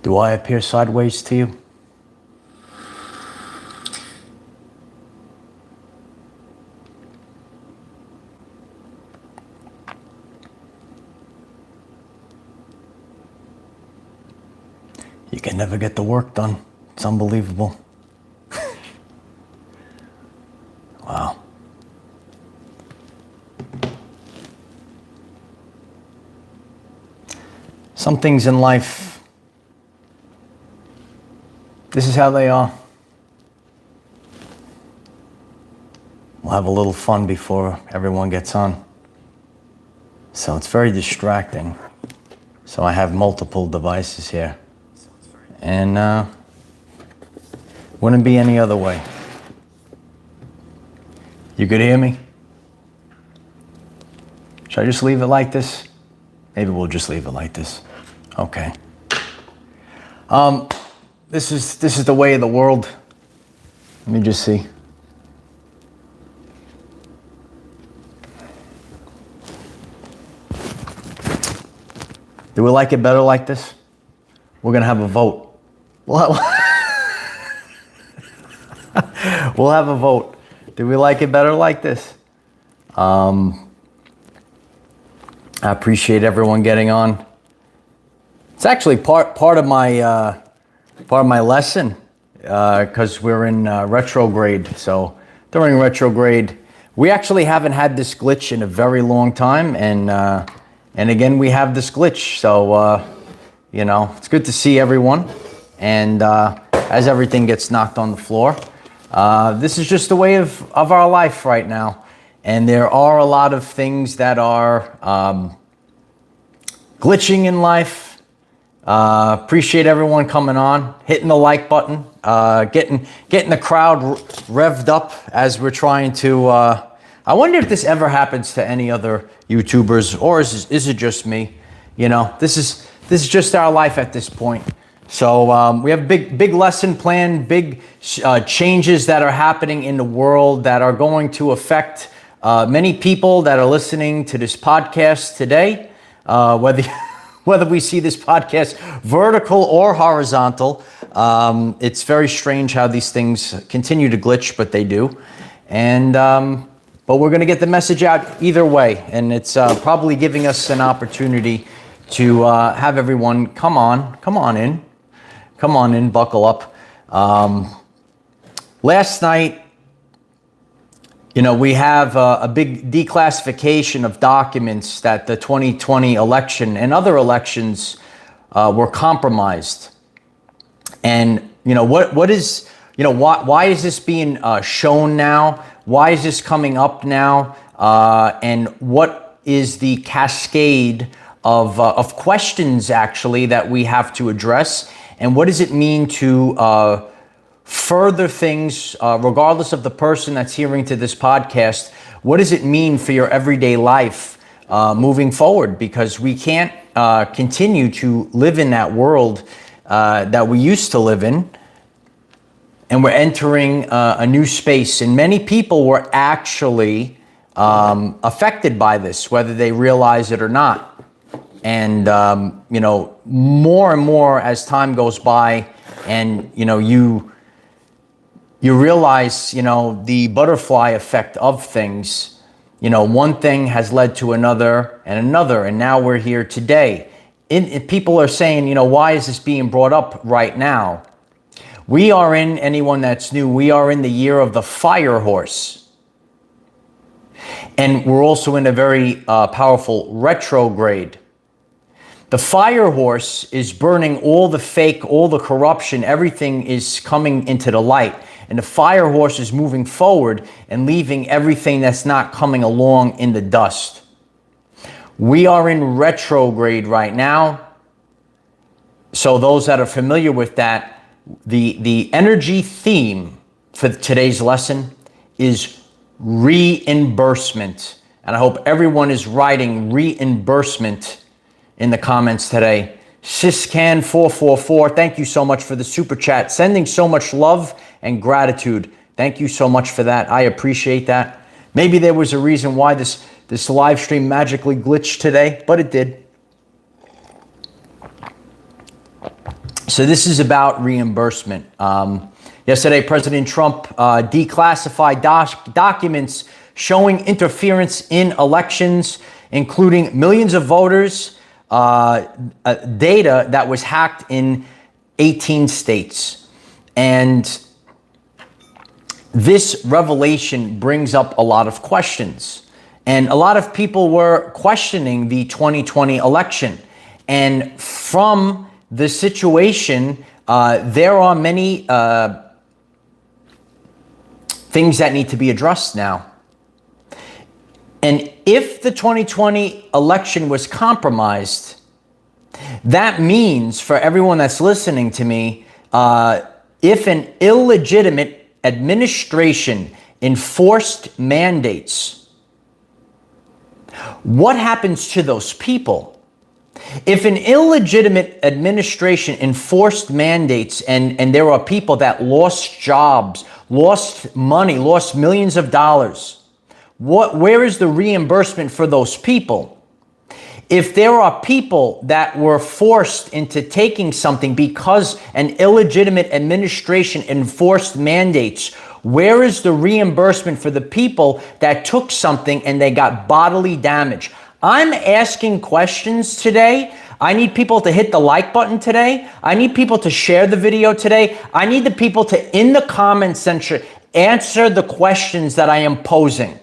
Do I appear sideways to you? You can never get the work done. It's unbelievable. Wow. Some things in life, this is how they are. We'll have a little fun before everyone gets on. So it's very distracting. So I have multiple devices here. And wouldn't be any other way. You could hear me? Should I just leave it like this? Maybe we'll just leave it like this. Okay. This is the way of the world. Let me just see. Do we like it better like this? We're gonna have a vote. We'll have a vote. Do we like it better like this? I appreciate everyone getting on. It's actually part of my lesson because we're in retrograde. So during retrograde, we actually haven't had this glitch in a very long time, and again we have this glitch. So you know, it's good to see everyone. And as everything gets knocked on the floor, this is just the way of our life right now. And there are a lot of things that are glitching in life. Appreciate everyone coming on, hitting the like button, getting the crowd revved up as we're trying to. I wonder if this ever happens to any other YouTubers, or is it just me? You know, this is just our life at this point. So we have big lesson plan, big changes that are happening in the world that are going to affect many people that are listening to this podcast today, whether we see this podcast vertical or horizontal. It's very strange how these things continue to glitch, but they do. And but we're going to get the message out either way, and it's probably giving us an opportunity to have everyone come on in, buckle up. Last night, you know, we have a big declassification of documents that the 2020 election and other elections were compromised. And, you know, what is, you know, why is this being shown now? Why is this coming up now? And what is the cascade of questions actually that we have to address? And what does it mean to further things, regardless of the person that's hearing to this podcast? What does it mean for your everyday life moving forward? Because we can't continue to live in that world that we used to live in. And we're entering a new space. And many people were actually affected by this, whether they realize it or not. And, you know, more and more as time goes by, and, you know, you realize, you know, the butterfly effect of things. You know, one thing has led to another and another, and now we're here today. People are saying, you know, why is this being brought up right now? We are in, anyone that's new, we are in the year of the fire horse. And we're also in a very powerful retrograde. The fire horse is burning all the fake, all the corruption, everything is coming into the light. And the fire horse is moving forward and leaving everything that's not coming along in the dust. We are in retrograde right now. So those that are familiar with that, the energy theme for today's lesson is reimbursement. And I hope everyone is writing reimbursement in the comments today. Siscan444, thank you so much for the super chat. Sending so much love and gratitude. Thank you so much for that. I appreciate that. Maybe there was a reason why this live stream magically glitched today, but it did. So this is about reimbursement. Yesterday, President Trump declassified documents showing interference in elections, including millions of voters, data that was hacked in 18 states. And this revelation brings up a lot of questions. And a lot of people were questioning the 2020 election. And from the situation, there are many things that need to be addressed now. And if the 2020 election was compromised, that means for everyone that's listening to me, if an illegitimate administration enforced mandates, what happens to those people? If an illegitimate administration enforced mandates and there are people that lost jobs, lost money, lost millions of dollars, where is the reimbursement for those people? If there are people that were forced into taking something because an illegitimate administration enforced mandates, where is the reimbursement for the people that took something and they got bodily damage? I'm asking questions today. I need people to hit the like button today. I need people to share the video today. I need the people to, in the comment section, answer the questions that I am posing.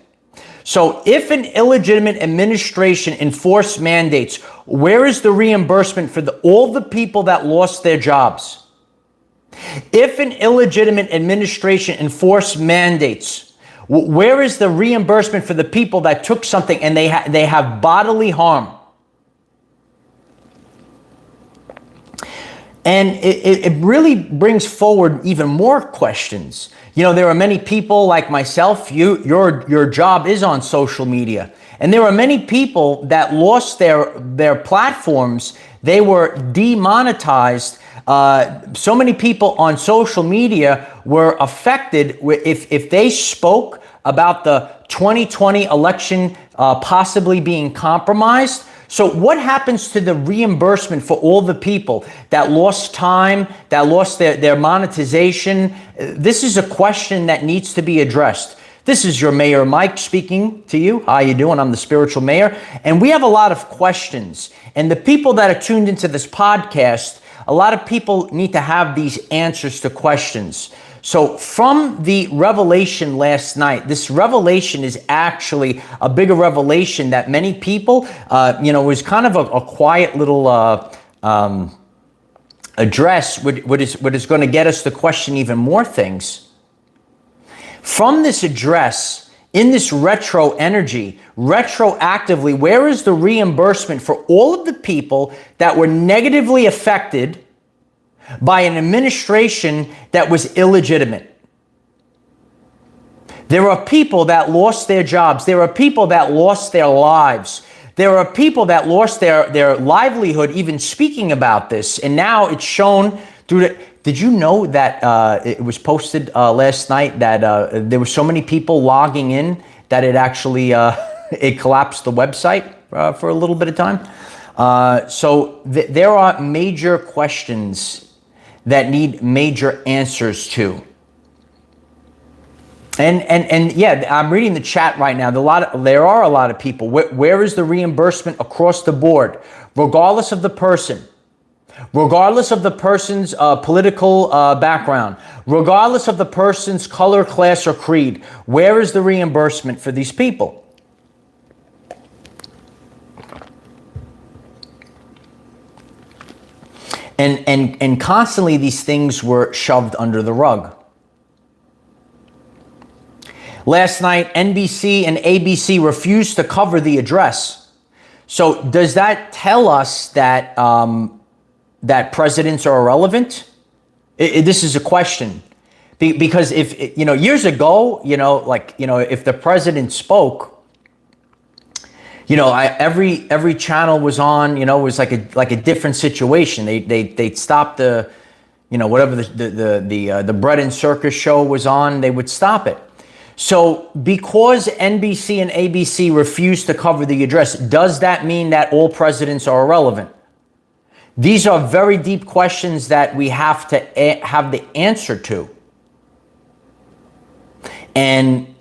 So if an illegitimate administration enforced mandates, where is the reimbursement for all the people that lost their jobs? If an illegitimate administration enforced mandates, where is the reimbursement for the people that took something and they have bodily harm? And it really brings forward even more questions. You know, there are many people like myself, your job is on social media. And there are many people that lost their platforms. They were demonetized. So many people on social media were affected if they spoke about the 2020 election possibly being compromised. So what happens to the reimbursement for all the people that lost time, that lost their monetization? This is a question that needs to be addressed. This is your Mayor Mike speaking to you. How you doing? I'm the spiritual mayor. And we have a lot of questions. And the people that are tuned into this podcast, a lot of people need to have these answers to questions. So from the revelation last night, this revelation is actually a bigger revelation that many people, was kind of a quiet little address, what is going to get us to question even more things. From this address, in this retro energy, retroactively, where is the reimbursement for all of the people that were negatively affected by an administration that was illegitimate? There are people that lost their jobs. There are people that lost their lives. There are people that lost their livelihood even speaking about this. And now it's shown through the... Did you know that it was posted last night that there were so many people logging in that it actually it collapsed the website for a little bit of time? So there are major questions that need major answers to. And yeah, I'm reading the chat right now. There are a lot of people. Where is the reimbursement across the board, regardless of the person? Regardless of the person's political background, regardless of the person's color, class, or creed, where is the reimbursement for these people? And constantly these things were shoved under the rug. Last night, NBC and ABC refused to cover the address. So does that tell us that that presidents are irrelevant? This is a question. Because if, years ago, if the president spoke, every channel was on, it was like a different situation. They'd stop the, whatever the bread and circus show was on, they would stop it. So because NBC and ABC refused to cover the address, does that mean that all presidents are irrelevant? These are very deep questions that we have to have the answer to. And,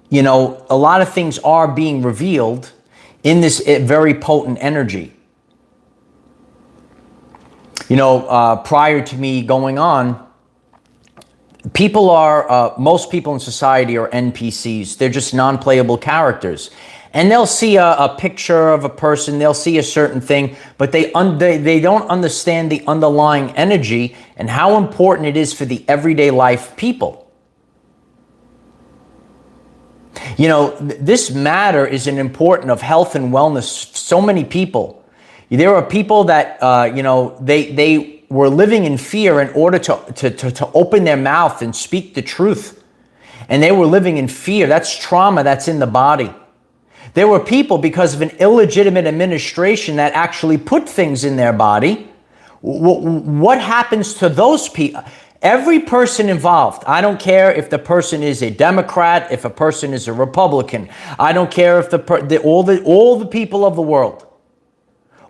you know, a lot of things are being revealed in this very potent energy. You know, prior to me going on, people are, most people in society are NPCs. They're just non-playable characters. And they'll see a picture of a person, they'll see a certain thing, but they don't understand the underlying energy and how important it is for the everyday life people. You know, this matter is an important of health and wellness. So many people. There are people that, you know, they were living in fear in order to open their mouth and speak the truth. And they were living in fear. That's trauma that's in the body. There were people, because of an illegitimate administration, that actually put things in their body. What happens to those people? Every person involved, I don't care if the person is a Democrat, if a person is a Republican, I don't care if all the people of the world,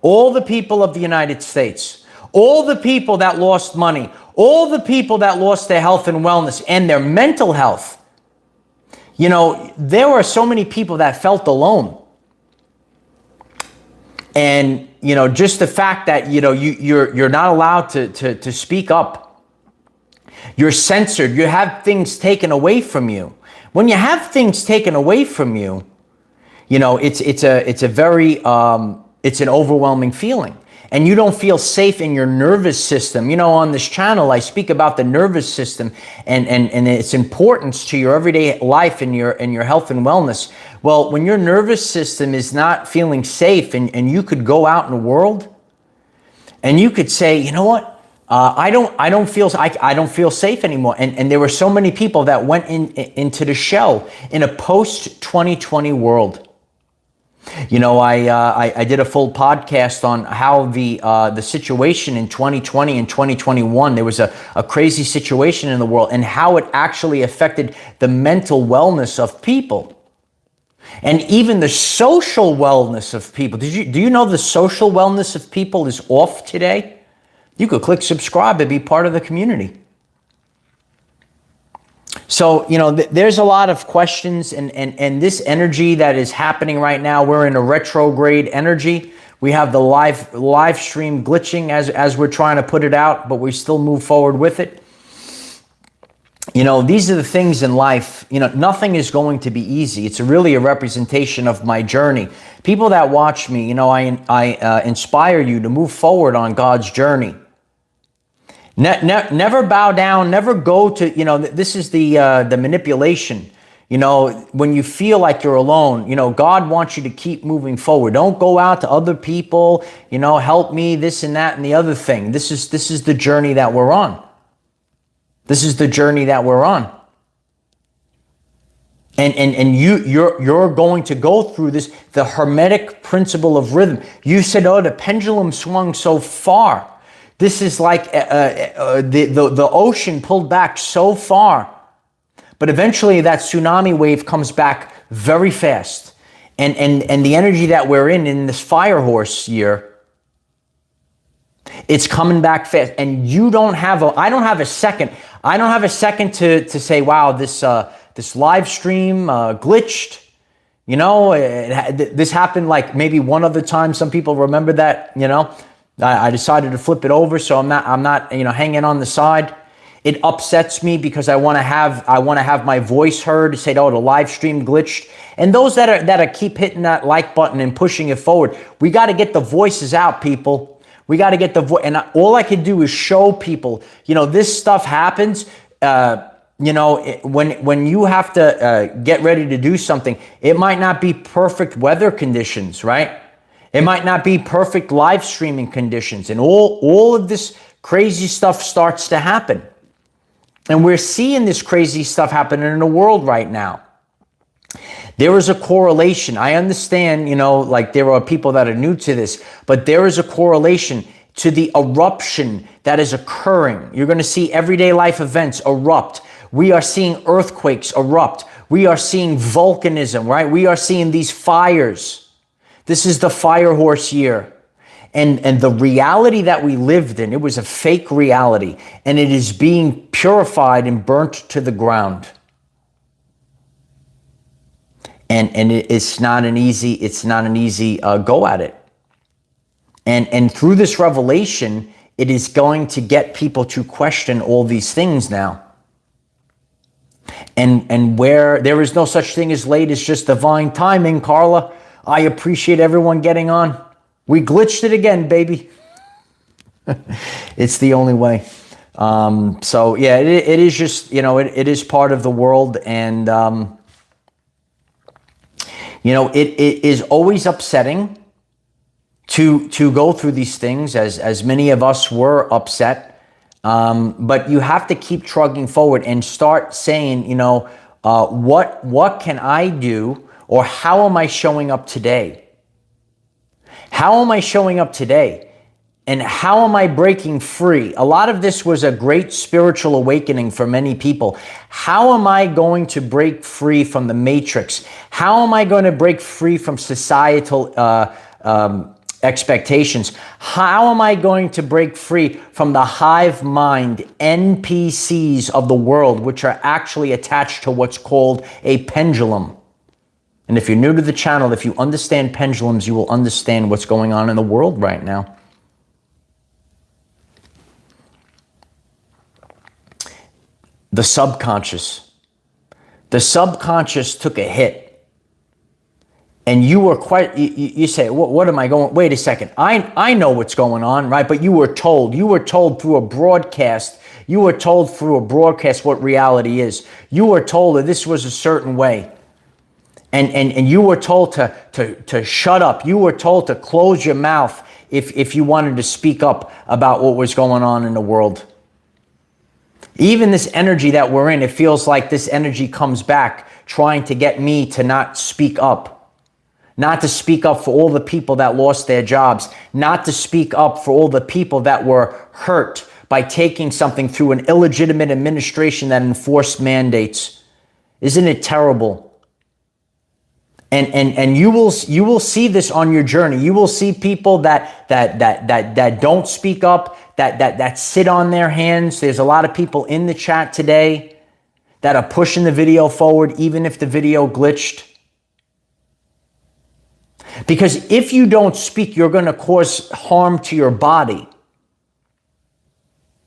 all the people of the United States, all the people that lost money, all the people that lost their health and wellness and their mental health. You know, there were so many people that felt alone. And, you know, just the fact that, you know, you're not allowed to speak up. You're censored. You have things taken away from you. When you have things taken away from you, you know, it's a very, it's an overwhelming feeling. And you don't feel safe in your nervous system. You know, on this channel, I speak about the nervous system and its importance to your everyday life and your health and wellness. Well, when your nervous system is not feeling safe and you could go out in the world and you could say, you know what, I don't feel safe anymore. And there were so many people that went into the shell in a post-2020 world. You know, I did a full podcast on how the situation in 2020 and 2021, there was a crazy situation in the world and how it actually affected the mental wellness of people. And even the social wellness of people. Do you know the social wellness of people is off today? You could click subscribe and be part of the community. So, you know, there's a lot of questions and this energy that is happening right now, we're in a retrograde energy. We have the live stream glitching as we're trying to put it out, but we still move forward with it. You know, these are the things in life. You know, nothing is going to be easy. It's really a representation of my journey. People that watch me, you know, I inspire you to move forward on God's journey. Never bow down, never go to, you know, this is the manipulation. You know, when you feel like you're alone, you know, God wants you to keep moving forward. Don't go out to other people, you know, help me, this and that and the other thing. This is the journey that we're on. This is the journey that we're on. And you're going to go through this, the hermetic principle of rhythm. You said, oh, the pendulum swung so far. This is like the ocean pulled back so far. But eventually that tsunami wave comes back very fast. And the energy that we're in this fire horse year, it's coming back fast. And you don't have I don't have a second. I don't have a second to say, wow, this live stream glitched. You know, this happened like maybe one other time. Some people remember that, you know. I decided to flip it over, so I'm not, you know, hanging on the side. It upsets me because I want to have my voice heard. Say, oh, the live stream glitched. And those that keep hitting that like button and pushing it forward, we got to get the voices out, people. We got to get the voice. And all I can do is show people, you know, this stuff happens. You know, when you have to get ready to do something, it might not be perfect weather conditions, right? It might not be perfect live streaming conditions, and all of this crazy stuff starts to happen. And we're seeing this crazy stuff happening in the world right now. There is a correlation. I understand, you know, like there are people that are new to this, but there is a correlation to the eruption that is occurring. You're going to see everyday life events erupt. We are seeing earthquakes erupt. We are seeing volcanism, right? We are seeing these fires. This is the fire horse year. And the reality that we lived in, it was a fake reality, and it is being purified and burnt to the ground. And it's not an easy go at it. And through this revelation, it is going to get people to question all these things now. And where there is no such thing as late, it's just divine timing, Carla. I appreciate everyone getting on. We glitched it again, baby. It's the only way. So yeah, it is just, it is part of the world. And, it is always upsetting to go through these things, as many of us were upset. But you have to keep trudging forward and start saying, what can I do, or how am I showing up today? How am I showing up today? And how am I breaking free? A lot of this was a great spiritual awakening for many people. How am I going to break free from the matrix? How am I going to break free from societal expectations? How am I going to break free from the hive mind NPCs of the world, which are actually attached to what's called a pendulum? And if you're new to the channel, if you understand pendulums, you will understand what's going on in the world right now. The subconscious. The subconscious took a hit. And you were you say, what am I going? Wait a second. I know what's going on, right? But you were told through a broadcast. You were told through a broadcast what reality is. You were told that this was a certain way. And you were told to shut up. You were told to close your mouth if you wanted to speak up about what was going on in the world. Even this energy that we're in, it feels like this energy comes back trying to get me to not speak up. Not to speak up for all the people that lost their jobs. Not to speak up for all the people that were hurt by taking something through an illegitimate administration that enforced mandates. Isn't it terrible? And you will see this on your journey. You will see people that don't speak up, that sit on their hands. There's a lot of people in the chat today that are pushing the video forward, even if the video glitched. Because if you don't speak, you're going to cause harm to your body.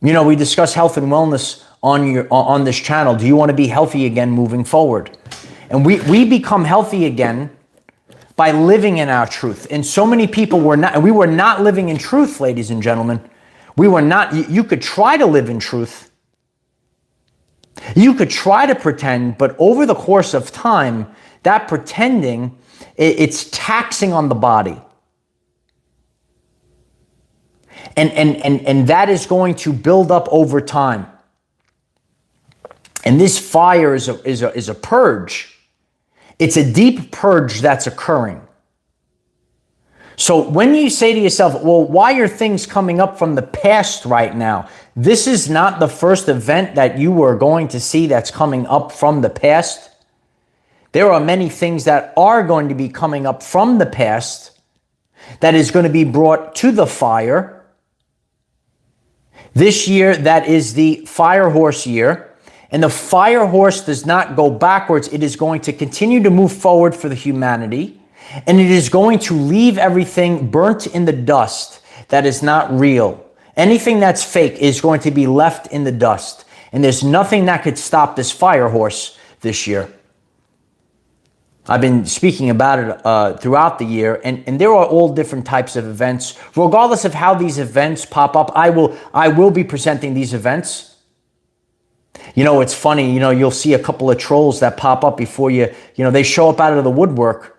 We discuss health and wellness on this channel. Do you want to be healthy again moving forward? And we become healthy again by living in our truth. And so many people were not living in truth, ladies and gentlemen. We were not. You could try to live in truth. You could try to pretend, but over the course of time, that pretending, it's taxing on the body. And that is going to build up over time. And this fire is a purge. It's a deep purge that's occurring. So when you say to yourself, well, why are things coming up from the past right now? This is not the first event that you are going to see that's coming up from the past. There are many things that are going to be coming up from the past that is going to be brought to the fire. This year, that is the fire horse year. And the fire horse does not go backwards. It is going to continue to move forward for the humanity. And it is going to leave everything burnt in the dust that is not real. Anything that's fake is going to be left in the dust. And there's nothing that could stop this fire horse this year. I've been speaking about it throughout the year, and there are all different types of events. Regardless of how these events pop up, I will be presenting these events. It's funny, you'll see a couple of trolls that pop up before they show up out of the woodwork.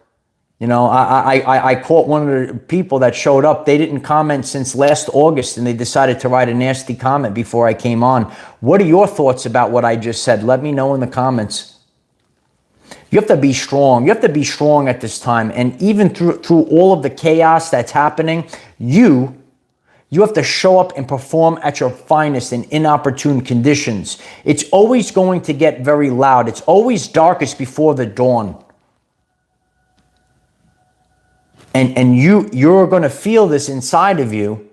I caught one of the people that showed up. They didn't comment since last August, and they decided to write a nasty comment before I came on. What are your thoughts about what I just said? Let me know in the comments. You have to be strong. You have to be strong at this time. And even through all of the chaos that's happening, you have to show up and perform at your finest in inopportune conditions. It's always going to get very loud. It's always darkest before the dawn. and you're going to feel this inside of you.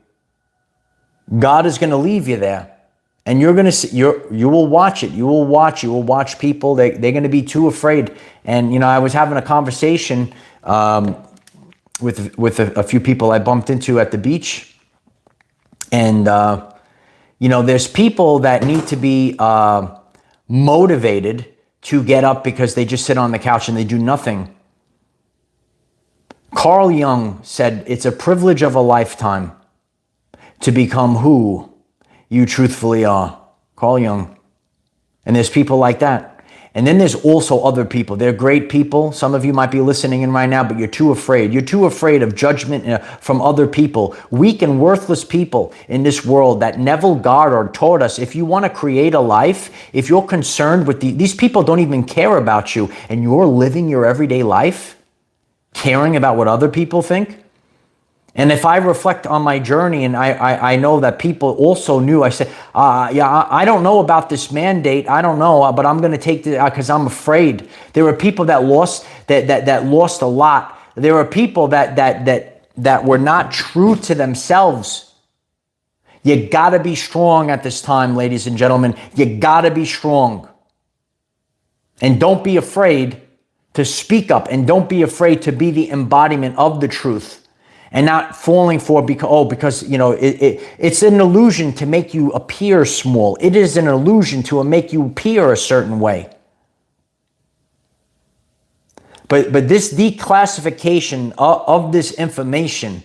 God is going to leave you there, and you're going to see, you will watch it. You will watch people. They're going to be too afraid. And I was having a conversation with a few people I bumped into at the beach, and there's people that need to be motivated to get up because they just sit on the couch and they do nothing. Carl Jung said, it's a privilege of a lifetime to become who you truthfully are. Carl Jung. And there's people like that. And then there's also other people. They're great people. Some of you might be listening in right now, but you're too afraid. You're too afraid of judgment from other people. Weak and worthless people in this world that Neville Goddard taught us, if you want to create a life, if you're concerned with these people don't even care about you, and you're living your everyday life, caring about what other people think. And if I reflect on my journey, and I know that people also knew, I said, I don't know about this mandate. I don't know, but I'm going to take it because I'm afraid. There were people that lost that lost a lot. There were people that were not true to themselves. You got to be strong at this time, ladies and gentlemen. You got to be strong. And don't be afraid to speak up, and don't be afraid to be the embodiment of the truth. And not falling for because it's an illusion to make you appear small. It is an illusion to make you appear a certain way. But this declassification of this information,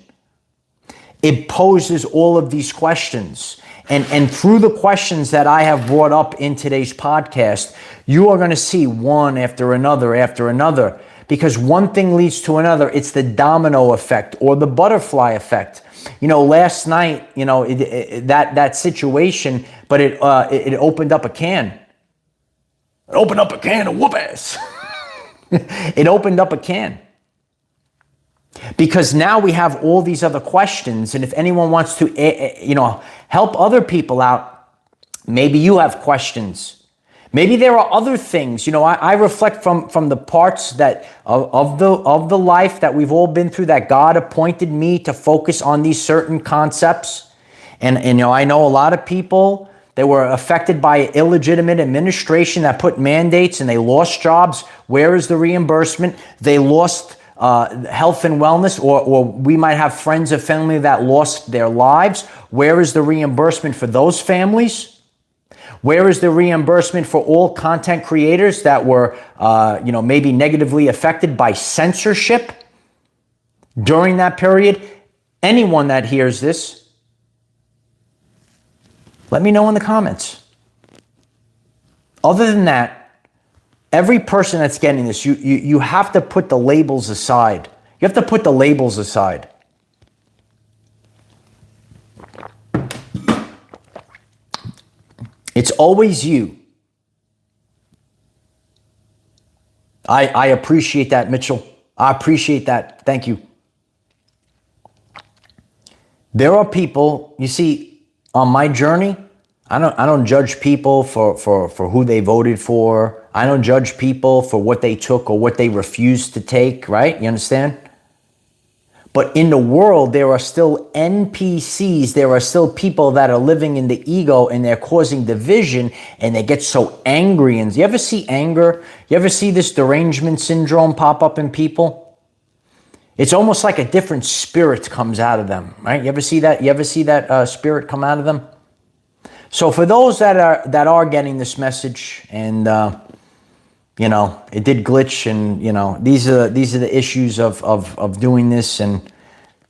it poses all of these questions. And through the questions that I have brought up in today's podcast, you are going to see one after another. Because one thing leads to another. It's the domino effect or the butterfly effect. Last night, that situation, but it opened up a can. It opened up a can of whoop ass. It opened up a can. Because now we have all these other questions, and if anyone wants to, help other people out, maybe you have questions. Maybe there are other things. I reflect from the parts that of the life that we've all been through, that God appointed me to focus on these certain concepts. And I know a lot of people that were affected by illegitimate administration that put mandates, and they lost jobs. Where is the reimbursement? They lost health and wellness, or we might have friends or family that lost their lives. Where is the reimbursement for those families? Where is the reimbursement for all content creators that were, maybe negatively affected by censorship during that period? Anyone that hears this, let me know in the comments. Other than that, every person that's getting this, you have to put the labels aside. You have to put the labels aside. It's always you. I appreciate that, Mitchell. I appreciate that. Thank you. There are people, you see, on my journey, I don't judge people for who they voted for. I don't judge people for what they took or what they refused to take, right? You understand? But in the world, there are still NPCs. There are still people that are living in the ego, and they're causing division, and they get so angry. And you ever see anger? You ever see this derangement syndrome pop up in people? It's almost like a different spirit comes out of them, right? You ever see that? You ever see that spirit come out of them? So for those that are getting this message, and it did glitch, and these are the issues of doing this, and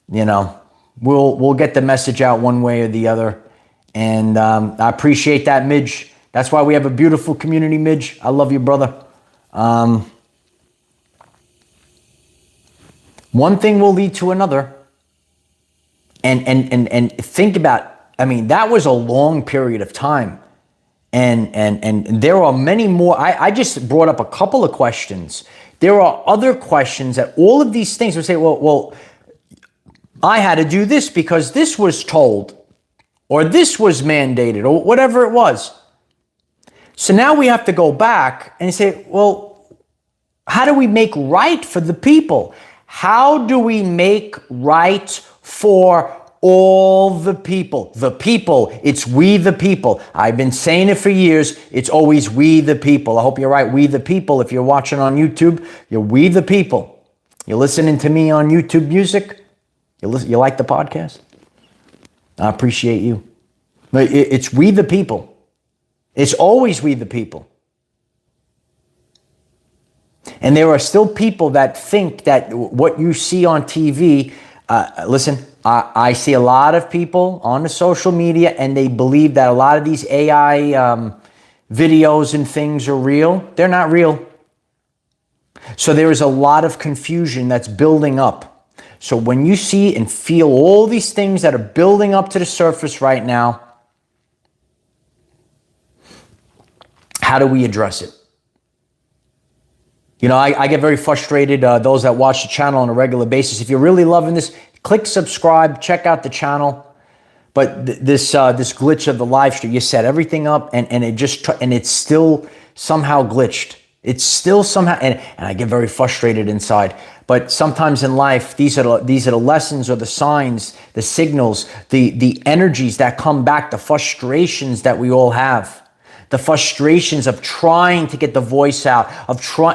we'll get the message out one way or the other. And I appreciate that, Midge. That's why we have a beautiful community, Midge. I love you, brother. One thing will lead to another, and think about. That was a long period of time. And there are many more. I just brought up a couple of questions. There are other questions that all of these things would say, well, I had to do this because this was told, or this was mandated, or whatever it was. So now we have to go back and say, well, how do we make right for the people? How do we make right for all the people? The people, it's we the people. I've been saying it for years. It's always we the people. I hope you're right. We the people. If you're watching on YouTube, you're we the people. You're listening to me on YouTube Music. You like the podcast? I appreciate you. But it's we the people. It's always we the people. And there are still people that think that what you see on TV, listen, I see a lot of people on the social media and they believe that a lot of these AI videos and things are real. They're not real. So there is a lot of confusion that's building up. So when you see and feel all these things that are building up to the surface right now, how do we address it? You know, I get very frustrated, those that watch the channel on a regular basis. If you're really loving this, click subscribe, check out the channel. But this glitch of the live stream, you set everything up and it's still somehow glitched. It's still somehow, and I get very frustrated inside. But sometimes in life, these are the lessons or the signs, the signals, the energies that come back, the frustrations that we all have. The frustrations of trying to get the voice out,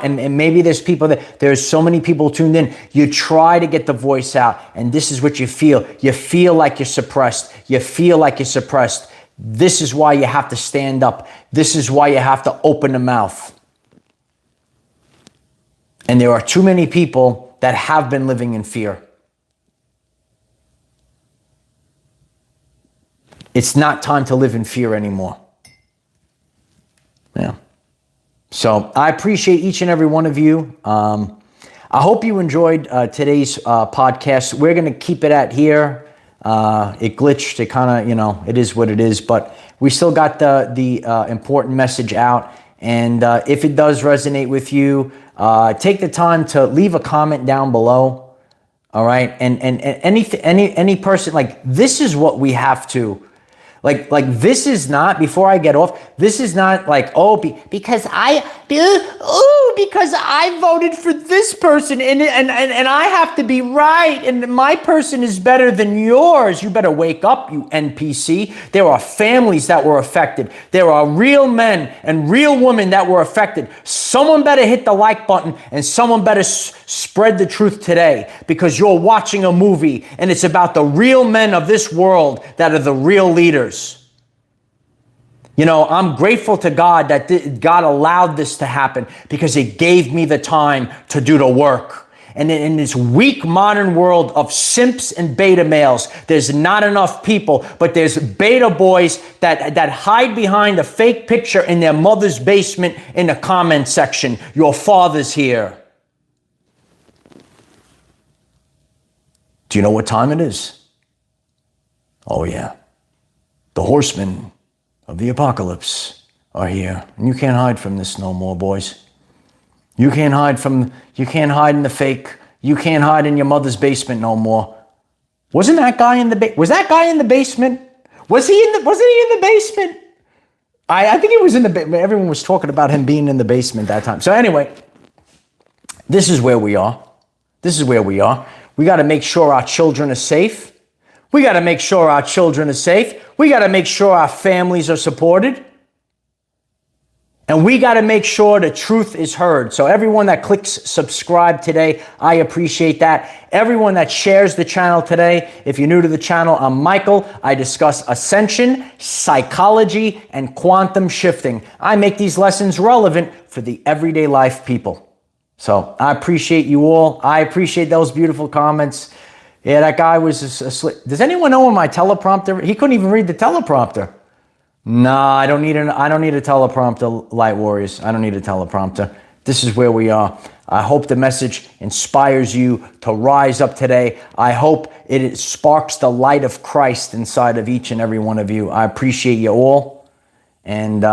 and maybe there's so many people tuned in. You try to get the voice out, and this is what you feel. You feel like you're suppressed. You feel like you're suppressed. This is why you have to stand up. This is why you have to open the mouth. And there are too many people that have been living in fear. It's not time to live in fear anymore. Yeah. So I appreciate each and every one of you. I hope you enjoyed today's podcast. We're going to keep it at here. It glitched. It kind of, it is what it is. But we still got the important message out. And if it does resonate with you, take the time to leave a comment down below. All right. And any person, like, this is what we have to. Like this is not, before I get off, this is not like, because I voted for this person and I have to be right and my person is better than yours. You better wake up, you NPC. There are families that were affected. There are real men and real women that were affected. Someone better hit the like button and someone better spread the truth today, because you're watching a movie and it's about the real men of this world that are the real leaders. You know, I'm grateful to God that God allowed this to happen, because it gave me the time to do the work. And in this weak modern world of simps and beta males, there's not enough people, but there's beta boys that hide behind a fake picture in their mother's basement in the comment section. Your father's here. Do you know what time it is? Oh yeah. The horsemen of the apocalypse are here. And you can't hide from this no more, boys. You can't hide in the fake. You can't hide in your mother's basement no more. Wasn't that guy in the was that guy in the basement? Wasn't he in the basement? I think he was in the basement. Everyone was talking about him being in the basement that time. So anyway, this is where we are. This is where we are. We got to make sure our children are safe. We got to make sure our children are safe. We got to make sure our families are supported. And we got to make sure the truth is heard. So everyone that clicks subscribe today, I appreciate that. Everyone that shares the channel today, if you're new to the channel, I'm Michael. I discuss ascension, psychology, and quantum shifting. I make these lessons relevant for the everyday life people. So I appreciate you all. I appreciate those beautiful comments. Yeah, that guy was asleep. Does anyone know when my teleprompter? He couldn't even read the teleprompter. No, I don't need a teleprompter, Light Warriors. I don't need a teleprompter. This is where we are. I hope the message inspires you to rise up today. I hope it sparks the light of Christ inside of each and every one of you. I appreciate you all. And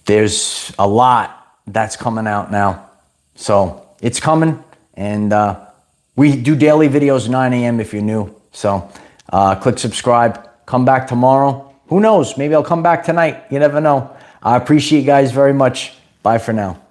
there's a lot that's coming out now. So it's coming. And we do daily videos 9 a.m. if you're new. So click subscribe. Come back tomorrow. Who knows? Maybe I'll come back tonight. You never know. I appreciate you guys very much. Bye for now.